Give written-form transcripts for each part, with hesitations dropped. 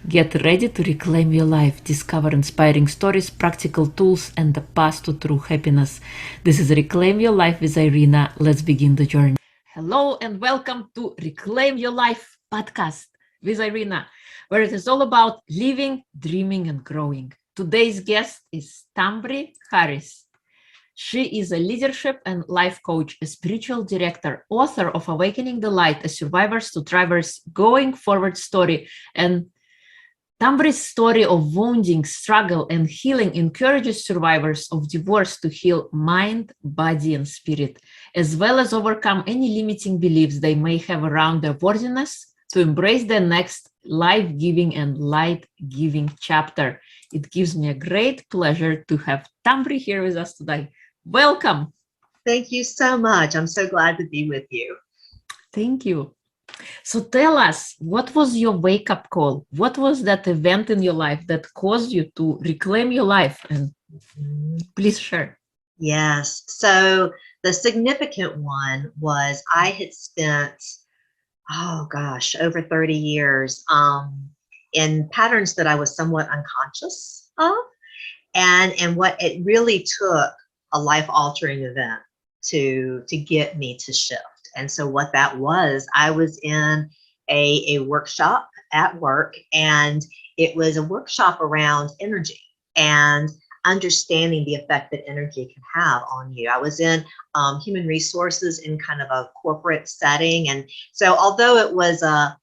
Get ready to reclaim your life, discover inspiring stories, practical tools, and the path to true happiness. This is Reclaim Your Life with Irina. Let's begin the journey. Hello and welcome to Reclaim Your Life podcast with Irina, where it is all about living, dreaming, and growing. Today's guest is Tambry Harris. She is a leadership and life coach, a spiritual director, author of Awakening the Light, a survivors to thrivers going forward story, and Tambry's story of wounding, struggle, and healing encourages survivors of divorce to heal mind, body, and spirit, as well as overcome any limiting beliefs they may have around their worthiness to embrace their next life-giving and light-giving chapter. It gives me a great pleasure to have Tambry here with us today. Welcome. Thank you so much. I'm so glad to be with you. Thank you. So tell us, what was your wake-up call? What was that event in your life that caused you to reclaim your life? And please share. Yes. So the significant one was I had spent, over 30 years in patterns that I was somewhat unconscious of. And what it really took a life-altering event to get me to shift. And so what that was, I was in a workshop at work, and it was a workshop around energy and understanding the effect that energy can have on you. I was in human resources in kind of a corporate setting. And so although it was a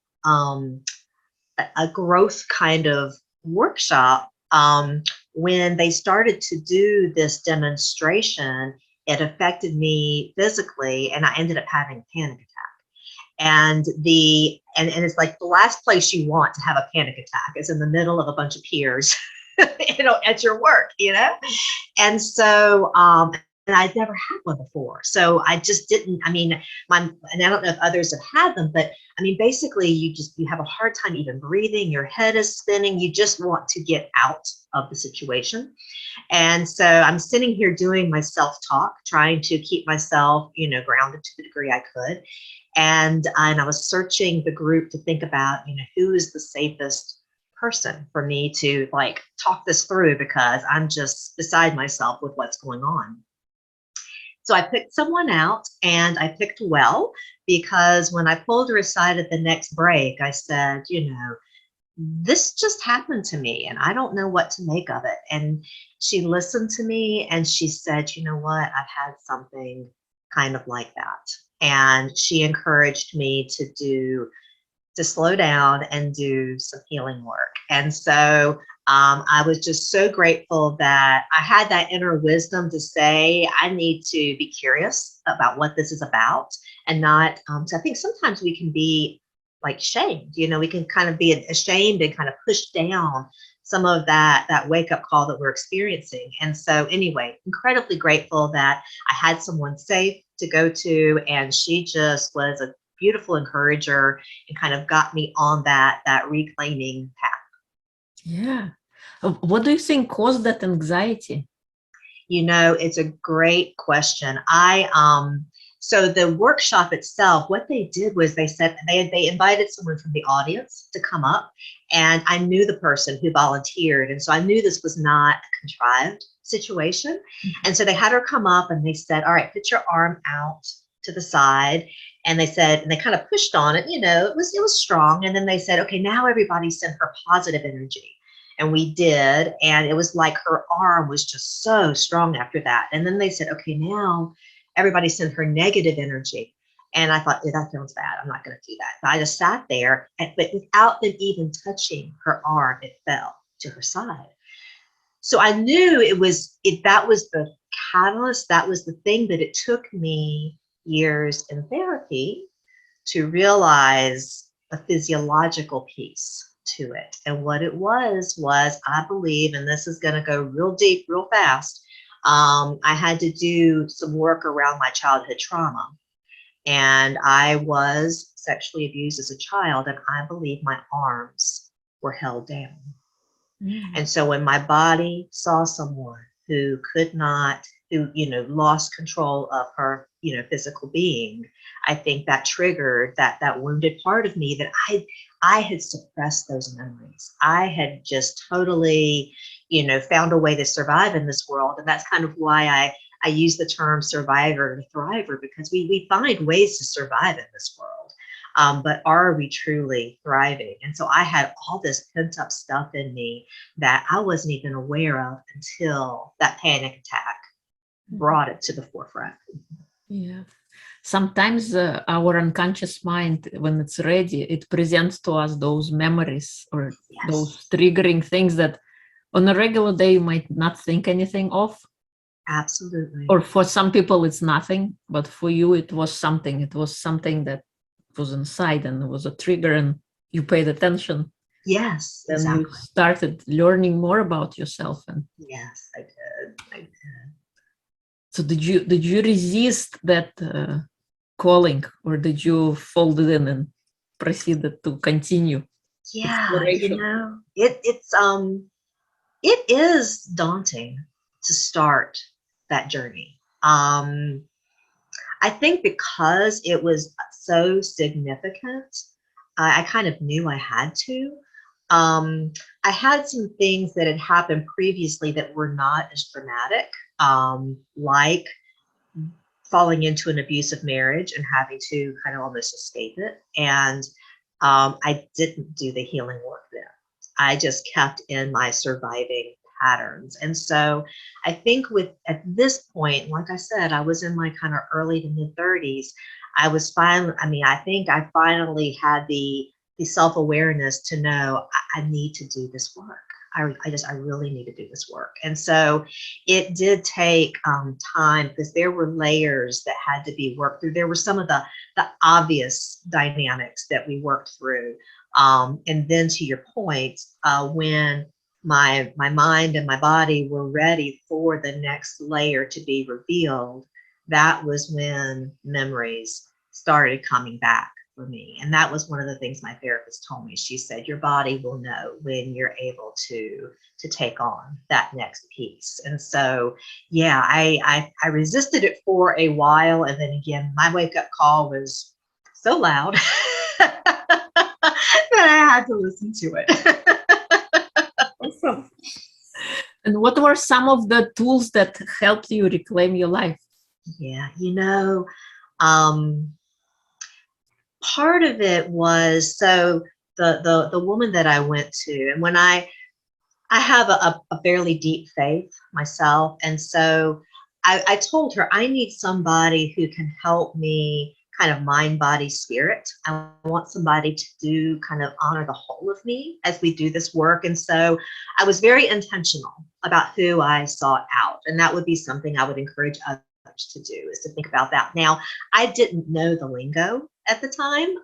growth kind of workshop, when they started to do this demonstration, it affected me physically, and I ended up having a panic attack. And it's like the last place you want to have a panic attack is in the middle of a bunch of peers, at your work, And so, and I'd never had one before. So I just didn't, and I don't know if others have had them, but basically you have a hard time even breathing, your head is spinning, you just want to get out of the situation. And so I'm sitting here doing my self-talk, trying to keep myself, grounded to the degree I could. And I was searching the group to think about, who is the safest person for me to talk this through, because I'm just beside myself with what's going on. So I picked someone out, and I picked well, because when I pulled her aside at the next break, I said, this just happened to me and I don't know what to make of it. And she listened to me and she said, you know what, I've had something kind of like that. And she encouraged me to slow down and do some healing work. And so I was just so grateful that I had that inner wisdom to say, I need to be curious about what this is about, and not, so I think sometimes we can be shamed, we can kind of be ashamed and kind of push down some of that wake-up call that we're experiencing. And so anyway, incredibly grateful that I had someone safe to go to, and she just was a beautiful encourager and kind of got me on that reclaiming path. Yeah. What do you think caused that anxiety? It's a great question. So the workshop itself, what they did was they said they invited someone from the audience to come up, and I knew the person who volunteered. And so I knew this was not a contrived situation. Mm-hmm. And so they had her come up and they said, all right, put your arm out to the side. And they said, and they kind of pushed on it, it was strong. And then they said, okay, now everybody send her positive energy. And we did. And it was like her arm was just so strong after that. And then they said, okay, now everybody sent her negative energy. And I thought, that sounds bad. I'm not going to do that. So I just sat there, but without them even touching her arm, it fell to her side. So I knew that was the catalyst. That was the thing that it took me years in therapy to realize a physiological piece to it. And what it was I believe, and this is going to go real deep, real fast, I had to do some work around my childhood trauma. And I was sexually abused as a child, and I believe my arms were held down. And so when my body saw someone who who, lost control of her, physical being. I think that triggered that wounded part of me that I had suppressed those memories. I had just totally, found a way to survive in this world. And that's kind of why I use the term survivor and thriver, because we find ways to survive in this world. But are we truly thriving? And so I had all this pent up stuff in me that I wasn't even aware of until that panic attack brought it to the forefront. Yeah. Sometimes our unconscious mind, when it's ready, it presents to us those memories or those triggering things that on a regular day you might not think anything of. Absolutely. Or for some people it's nothing, but for you it was something. It was something that was inside and it was a trigger, and you paid attention. Yes, and exactly. You started learning more about yourself. And yes, I did. So did you resist that calling, or did you fold it in and proceeded to continue? Yeah, it is daunting to start that journey. I think because it was so significant, I kind of knew I had to. I had some things that had happened previously that were not as dramatic, like falling into an abusive marriage and having to kind of almost escape it. And I didn't do the healing work then. I just kept in my surviving patterns. And so I think at this point, like I said, I was in my kind of early to mid 30s. I think I finally had the self-awareness to know I need to do this work. I really need to do this work. And so it did take time, because there were layers that had to be worked through. There were some of the obvious dynamics that we worked through. And then to your point, when my mind and my body were ready for the next layer to be revealed, that was when memories started coming back for me. And that was one of the things my therapist told me. She said, your body will know when you're able to take on that next piece. And so, yeah, I resisted it for a while. And then again, my wake up call was so loud that I had to listen to it. Awesome. And what were some of the tools that helped you reclaim your life? Yeah, part of it was, so the woman that I went to, and when I have a fairly deep faith myself, and so I told her I need somebody who can help me kind of mind, body, spirit. I want somebody to do kind of honor the whole of me as we do this work. And so I was very intentional about who I sought out, and that would be something I would encourage others to do, is to think about that. Now, I didn't know the lingo at the time,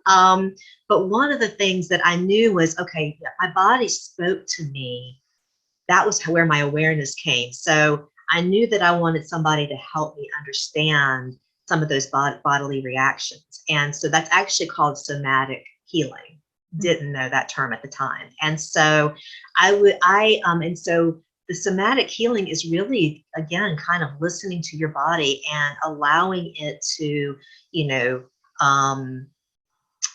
but one of the things that I knew was, okay, my body spoke to me. That was where my awareness came. So I knew that I wanted somebody to help me understand some of those bodily reactions. And so that's actually called somatic healing. Didn't know that term at the time. And so and so the somatic healing is really, again, kind of listening to your body and allowing it to,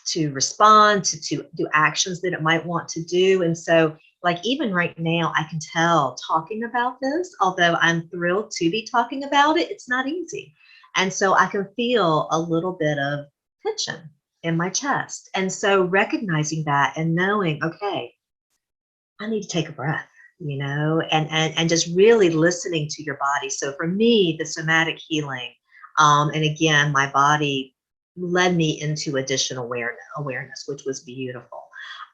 to respond, to do actions that it might want to do. And so, like, even right now, I can tell talking about this, although I'm thrilled to be talking about it, it's not easy. And so I can feel a little bit of tension in my chest. And so recognizing that and knowing, okay, I need to take a breath, and just really listening to your body. So for me, the somatic healing, and again, my body led me into additional awareness, which was beautiful.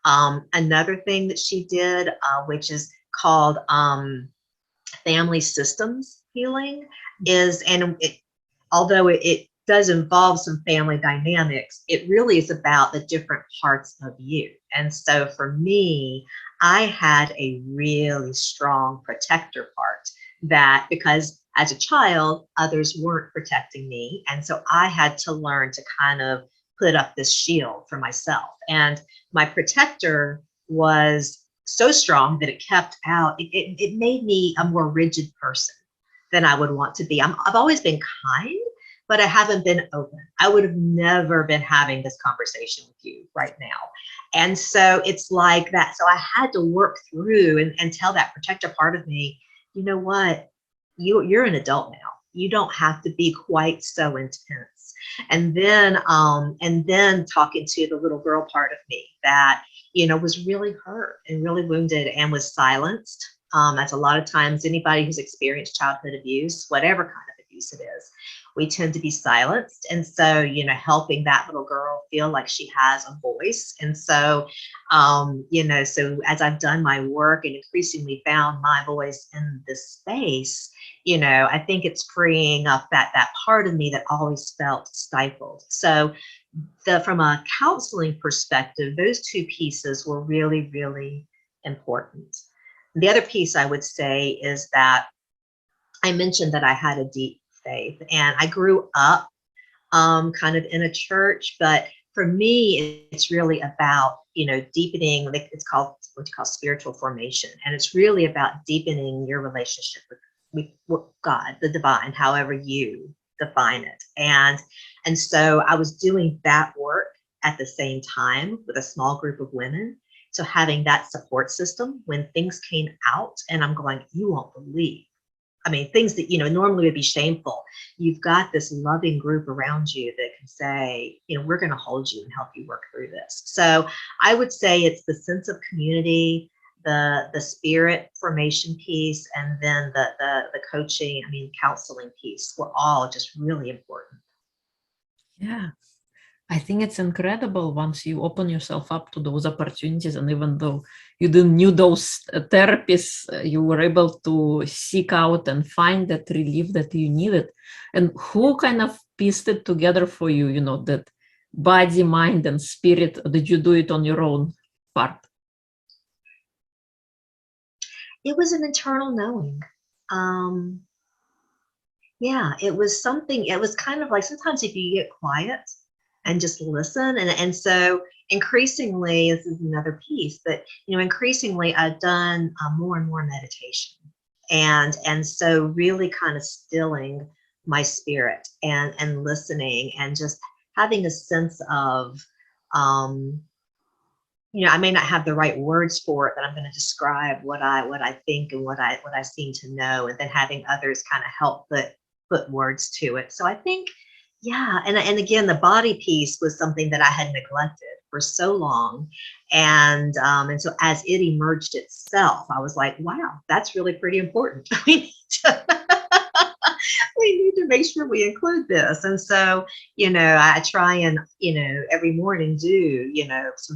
Another thing that she did, which is called family systems healing, is, and although it does involve some family dynamics, it really is about the different parts of you. And so for me, I had a really strong protector part, that because as a child, others weren't protecting me. And so I had to learn to kind of put up this shield for myself. And my protector was so strong that it kept out, it made me a more rigid person. than I would want to be. I've always been kind, but I haven't been open. I would have never been having this conversation with you right now. And so it's like that. So I had to work through and tell that protector part of me, you know what, you're an adult now. You don't have to be quite so intense. And then talking to the little girl part of me that, was really hurt and really wounded and was silenced. As a lot of times anybody who's experienced childhood abuse, whatever kind of abuse it is, we tend to be silenced. And so, helping that little girl feel like she has a voice. And so, so as I've done my work and increasingly found my voice in this space, I think it's freeing up that part of me that always felt stifled. So from a counseling perspective, those two pieces were really, really important. The other piece I would say is that I mentioned that I had a deep faith and I grew up kind of in a church, but for me, it's really about, deepening, it's called what you call spiritual formation. And it's really about deepening your relationship with God, the divine, however you define it. And so I was doing that work at the same time with a small group of women. So having that support system when things came out and I'm going, you won't believe. I mean, things that, normally would be shameful. You've got this loving group around you that can say, we're going to hold you and help you work through this. So I would say it's the sense of community, the spirit formation piece, and then the coaching, counseling piece were all just really important. Yeah. I think it's incredible once you open yourself up to those opportunities. And even though you didn't knew those therapists, you were able to seek out and find that relief that you needed. And who kind of pieced it together for you, that body, mind, and spirit? Or did you do it on your own part? It was an internal knowing. Yeah, it was something, it was kind of like sometimes if you get quiet and just listen. And so increasingly, this is another piece, but increasingly I've done more and more meditation. And so really kind of stilling my spirit and listening and just having a sense of, I may not have the right words for it, but I'm going to describe what I think and what I seem to know, and then having others kind of help put words to it. So I think, yeah, and again, the body piece was something that I had neglected for so long, and so as it emerged itself, I was like, wow, that's really pretty important. We need to make sure we include this. And so, I try and, every morning do,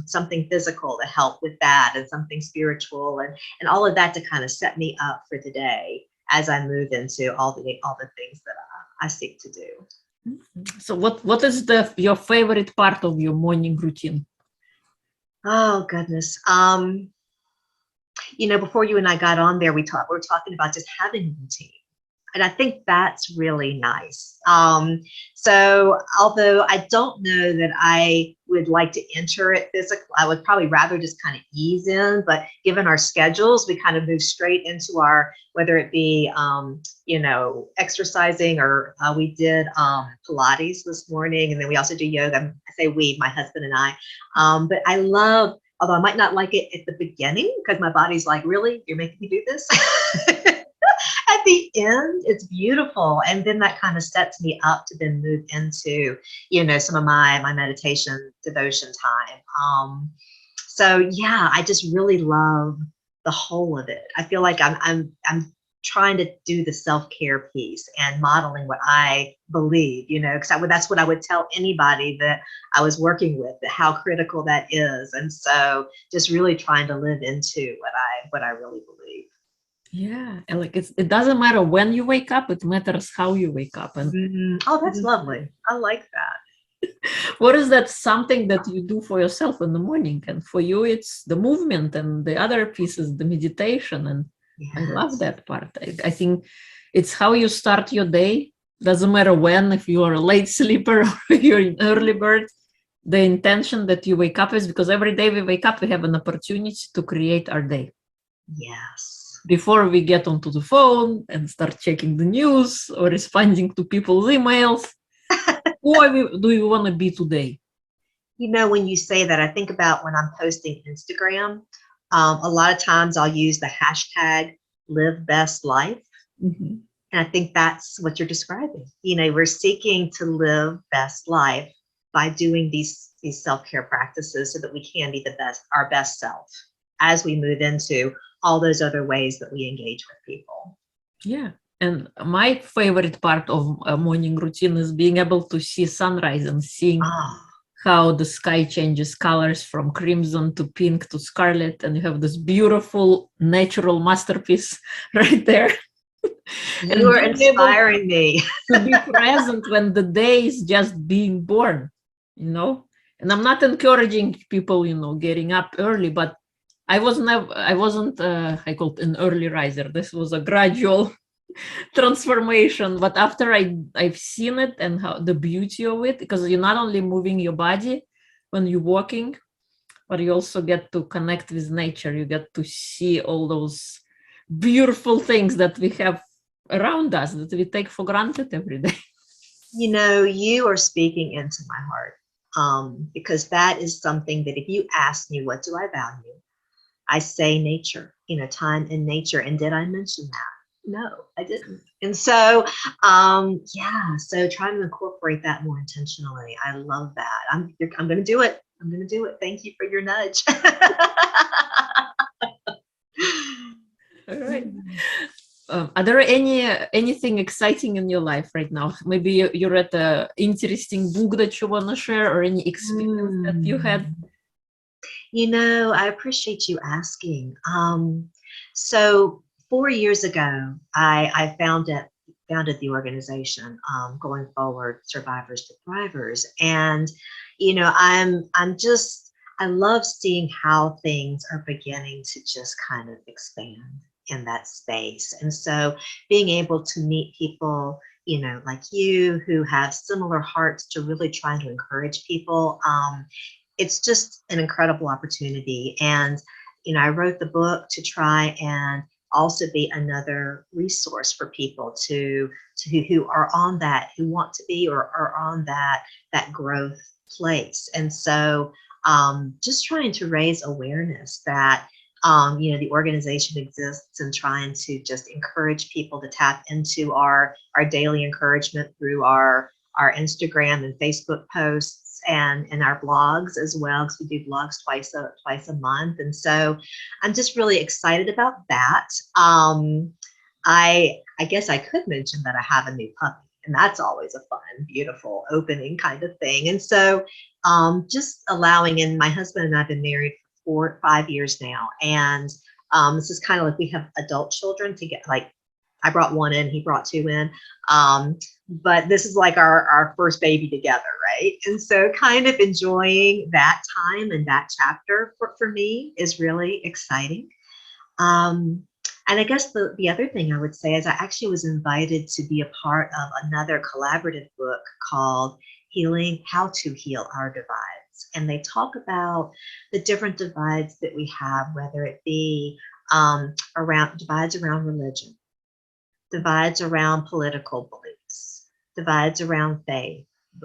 something physical to help with that, and something spiritual, and all of that to kind of set me up for the day as I move into all the things that I seek to do. So what is your favorite part of your morning routine? Oh goodness. Before you and I got on there, we were talking about just having a routine. And I think that's really nice. So although I don't know that I would like to enter it physically, I would probably rather just kind of ease in, but given our schedules, we kind of move straight into whether it be, exercising, or we did Pilates this morning. And then we also do yoga. I say we, my husband and I, but I love, although I might not like it at the beginning because my body's like, really, you're making me do this? At the end, it's beautiful. And then that kind of sets me up to then move into, some of my meditation devotion time. So yeah, I just really love the whole of it. I feel like I'm trying to do the self-care piece and modeling what I believe, because that's what I would tell anybody that I was working with, how critical that is. And so just really trying to live into what I really believe. Yeah, and like it doesn't matter when you wake up, it matters how you wake up. And Oh, that's lovely. I like that. What is that something that you do for yourself in the morning? And for you, it's the movement, and the other pieces, the meditation. And yes. I love that part. I think it's how you start your day. Doesn't matter when, if you are a late sleeper or you're an early bird, the intention that you wake up is because every day we wake up, we have an opportunity to create our day. Yes. before we get onto the phone and start checking the news or responding to people's emails. Do we want to be today? You know, when you say that, I think about when I'm posting Instagram. A lot of times I'll use the hashtag live best life. Mm-hmm. And I think that's what you're describing. You know, we're seeking to live best life by doing these self-care practices so that we can be our best self as we move into all those other ways that we engage with people. Yeah. And my favorite part of a morning routine is being able to see sunrise and seeing how the sky changes colors from crimson to pink to scarlet, and you have this beautiful natural masterpiece right there. You are inspiring me to be present when the day is just being born, you know. And I'm not encouraging people, you know, getting up early, but I wasn't I called an early riser. This was a gradual transformation, but after I've seen it and how the beauty of it, because you're not only moving your body when you're walking, but you also get to connect with nature. You get to see all those beautiful things that we have around us that we take for granted every day. You know, you are speaking into my heart, because that is something that if you ask me, what do I value? I say nature, you know, time in nature. And did I mention that? No, I didn't. And so, so trying to incorporate that more intentionally. I love that. I'm going to do it. I'm going to do it. Thank you for your nudge. All right. Are there anything exciting in your life right now? Maybe you read an interesting book that you want to share, or any experience that you had? You know, I appreciate you asking. So 4 years ago, I founded the organization, Going Forward, Survivors to Thrivers. And, you know, I love seeing how things are beginning to just kind of expand in that space. And so being able to meet people, you know, like you, who have similar hearts to really trying to encourage people, it's just an incredible opportunity. And, you know, I wrote the book to try and also be another resource for people to who are on that, who want to be or are on that growth place. And so just trying to raise awareness that you know, the organization exists, and trying to just encourage people to tap into our daily encouragement through our Instagram and Facebook posts and our blogs as well, because we do blogs twice a month. And so I'm just really excited about that. I guess I could mention that I have a new puppy, and that's always a fun, beautiful opening kind of thing. And so just allowing, and my husband and I have been married for 5 years now. And this is kind of like we have adult children to get, like, I brought one in, he brought two in. But this is like our first baby together, right? And so kind of enjoying that time and that chapter for me is really exciting. And I guess the other thing I would say is I actually was invited to be a part of another collaborative book called How to Heal Our Divides. And they talk about the different divides that we have, whether it be divides around religion, divides around political beliefs, divides around faith.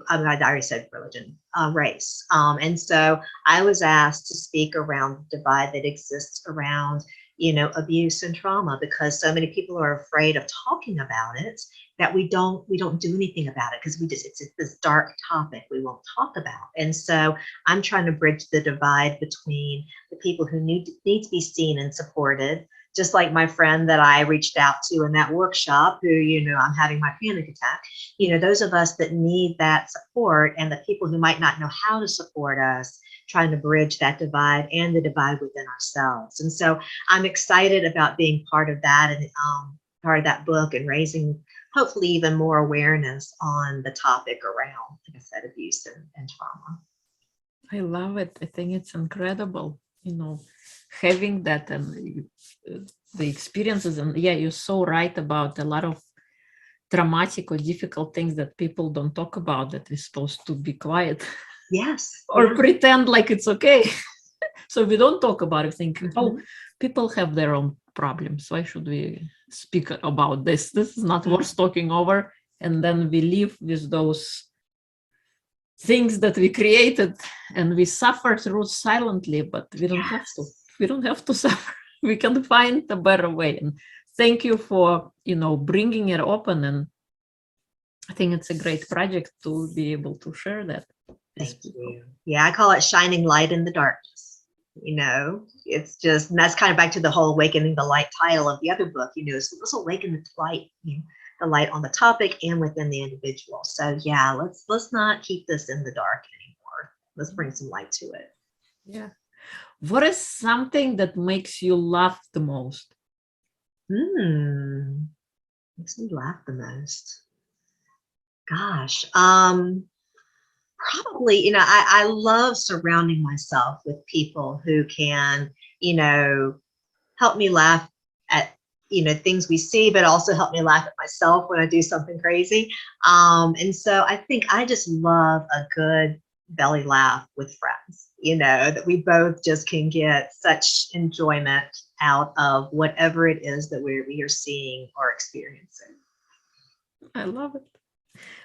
I already said religion, race. And so I was asked to speak around the divide that exists around, you know, abuse and trauma, because so many people are afraid of talking about it that we don't do anything about it, because it's this dark topic we won't talk about. And so I'm trying to bridge the divide between the people who need to be seen and supported, just like my friend that I reached out to in that workshop, who, you know, I'm having my panic attack, you know, those of us that need that support, and the people who might not know how to support us, trying to bridge that divide and the divide within ourselves. And so I'm excited about being part of that, and part of that book, and raising hopefully even more awareness on the topic around, like I said, abuse and trauma. I love it. I think it's incredible, you know, having that and the experiences. And yeah, you're so right about a lot of traumatic or difficult things that people don't talk about, that we're supposed to be quiet. Yes. Or pretend like it's okay. So we don't talk about it, thinking, oh, people have their own problems. Why should we speak about this? This is not worth talking over. And then we live with those things that we created, and we suffer through silently, but we don't have to. We don't have to suffer. We can find a better way. And thank you for, bringing it open. And I think it's a great project to be able to share that. Thank you. Yeah, I call it shining light in the darkness. It's just, and that's kind of back to the whole awakening the light title of the other book. So let's awaken the light, the light on the topic and within the individual. So yeah, let's not keep this in the dark anymore. Let's bring some light to it. Yeah. What is something that makes you laugh the most? Makes me laugh the most. Gosh, probably, I love surrounding myself with people who can, help me laugh at, things we see, but also help me laugh at myself when I do something crazy. And so I think I just love a good belly laugh with friends, that we both just can get such enjoyment out of whatever it is that we are seeing or experiencing. I love it.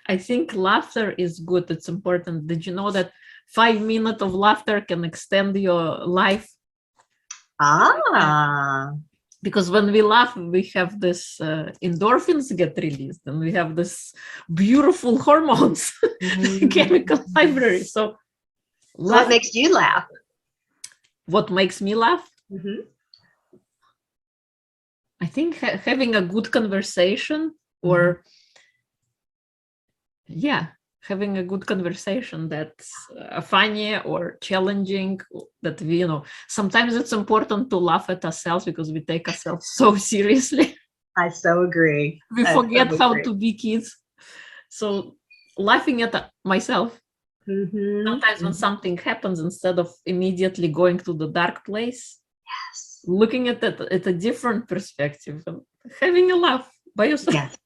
I think laughter is good. It's important. Did you know that 5 minutes of laughter can extend your life? Because when we laugh, we have this endorphins get released, and we have this beautiful hormones chemical library. So what makes you laugh? What makes me laugh? I think having a good conversation, or having a good conversation that's funny or challenging, that we, sometimes it's important to laugh at ourselves because we take ourselves so seriously. I so agree. We forget how to be kids. So laughing at myself, sometimes when something happens, instead of immediately going to the dark place, looking at it at a different perspective and having a laugh by yourself. Yes.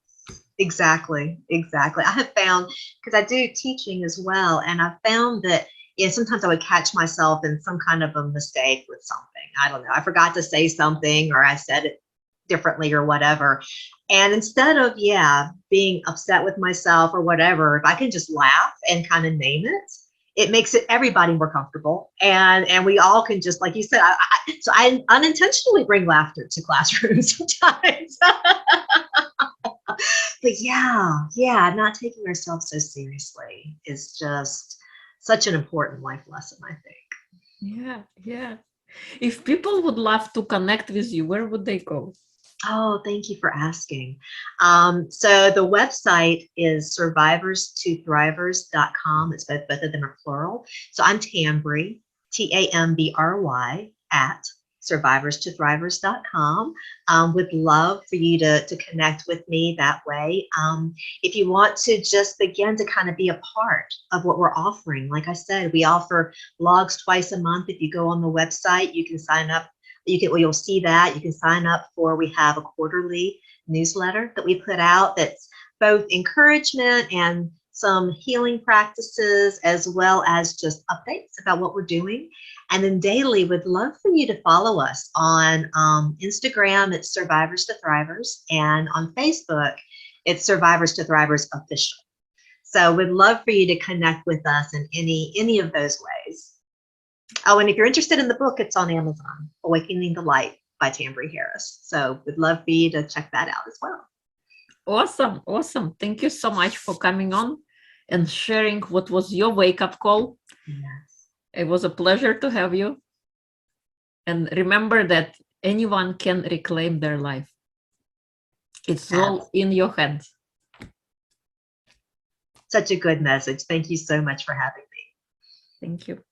Exactly. I have found, because I do teaching as well, and I've found that sometimes I would catch myself in some kind of a mistake with something. I don't know. I forgot to say something, or I said it differently or whatever. And instead of, being upset with myself or whatever, if I can just laugh and kind of name it, it makes everybody more comfortable. And we all can just, like you said, so I unintentionally bring laughter to classrooms sometimes. But not taking ourselves so seriously is just such an important life lesson, I think. Yeah. If people would love to connect with you, where would they go? Oh, thank you for asking. So the website is survivors2thrivers.com. It's both of them are plural. So I'm Tambry, Tambry, at survivors2thrivers.com. Would love for you to connect with me that way. If you want to just begin to kind of be a part of what we're offering, like I said, we offer blogs twice a month. If you go on the website, you can sign up. You'll see that you can sign up for, we have a quarterly newsletter that we put out that's both encouragement and some healing practices, as well as just updates about what we're doing. And then daily, would love for you to follow us on Instagram, it's Survivors to Thrivers, and on Facebook, it's Survivors to Thrivers Official. So we'd love for you to connect with us in any of those ways. Oh, and if you're interested in the book, it's on Amazon, Awakening the Light by Tambry Harris. So we'd love for you to check that out as well. Awesome. Thank you so much for coming on and sharing what was your wake-up call. Yes. It was a pleasure to have you. And remember that anyone can reclaim their life. It's all in your hands. Such a good message. Thank you so much for having me. Thank you.